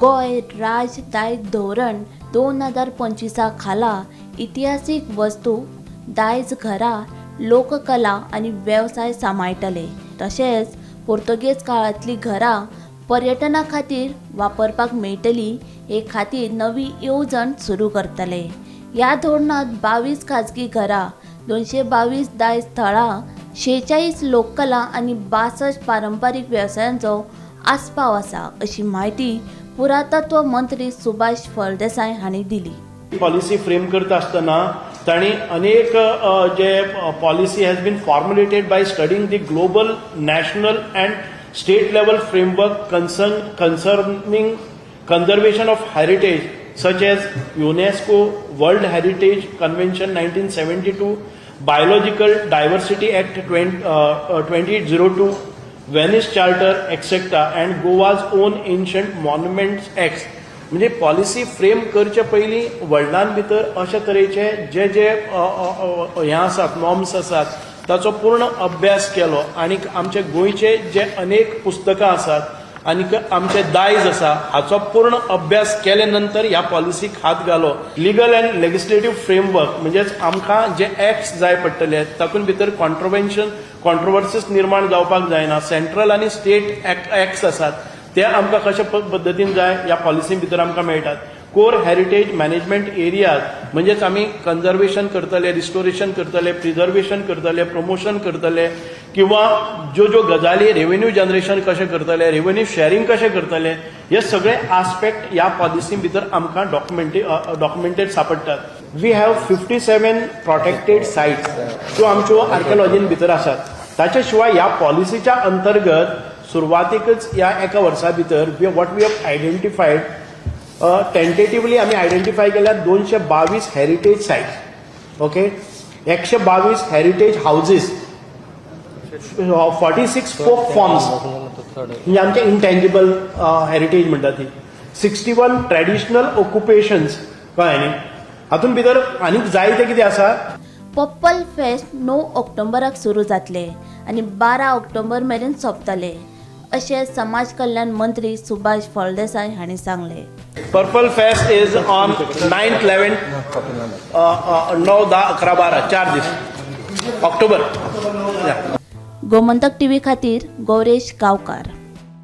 गोय राज्य दायज धोरण 2025 खाला इतिहासीक वस्तू दायज घरा लोककला आणि व्यवसाय सांबाळटले। तशेंच पोर्तुगेज काळातली घरां पर्यटना खातीर वापरपाक मेळटली हे खातीर नवी येवजण सुरू करतले। ह्या धोरणांत 22 खाजगी घरां 222 दायज थळां 46 लोककला आणि 62 पारंपारीक व्यवसायांचो आस्पाव आसा अशी माहिती पुरातत्व मंत्री सुभाष फळदेसाय हांणी दिली। पॉलिसी फ्रेम करता आसतना तांणी अनेक जे policy has been formulated by studying the global national and state level framework concerning conservation of heritage such as UNESCO World Heritage Convention 1972, Biological Diversity Act 2802, Venice Charter etc. and Goa's own Ancient Monuments Act। म्हणजे policy frame करचे पयलीं वर्ल्डान भितर अशा तरेचे जे हे आसात norms आसात ताचो पूर्ण अभ्यास केलो आणि आमचे गोंयचे जे अनेक पुस्तकां आसात आणि आमचे दायज आसा हाचो पूर्ण अभ्यास केले नंतर ह्या पॉलिसीक हात घालो। लिगल अँड लेजिस्लेटिव्ह फ्रेमवर्क म्हणजेच आमकां जे एक्ट्स जाय पडटले तातूंत भितर कॉन्ट्रोवर्सीस निर्माण जावपाक जायना। सेंट्रल आनी स्टेट एक्ट्स आसात ते आमकां कशा पद्दतीन जाय ह्या पॉलिसी भितर आमकां मेळटात। कोर हेरिटेज मॅनेजमेंट एरियाज म्हणजेच आमी कन्जर्वेशन करतले, रिस्टोरेशन करतले, प्रिजर्वेशन करतले, प्रमोशन करतले किंवा ज्यो गजाली रेव्हेन्यू जनरेशन कशें करतले, रेव्हेन्यू शेअरिंग कशें करतले हे सगळे आस्पेक्ट ह्या पॉलिसी भितर आमकां डॉक्युमेंटेड सापडटात। वी हॅव 57 प्रोटेक्टेड सायट्स ज्यो आमच्यो आर्किओलॉजीन भितर आसात। ताचे शिवाय ह्या पॉलिसीच्या अंतर्गत सुरवातीकच ह्या एका वर्सा भितर what we have identified tentatively आम्ही आयडेंटिफाय केल्या 222 heritage sites, okay, 122 heritage houses, 46 folk forms म्हणजे आमचे इंटेंजिबल हेरिटेज म्हणटा ती, 61 ट्रेडिशनल ऑक्युपेशन्स कळ्ळें न्ही। हातूंत भितर आनीक जायते कितें आसा। पर्पल फेस्ट 9 ऑक्टोबराक सुरू जातले आणि 12 ऑक्टोबर मेरेन सोंपतले अशें समाज कल्याण मंत्री सुभाष फळदेसाय हांणी सांगले। Purple fest is on 9th 11th 9, 10, 11, 12 4 दीस ऑक्टोबर। गोमंतक टीव्ही खातीर गौरेश गांवकार।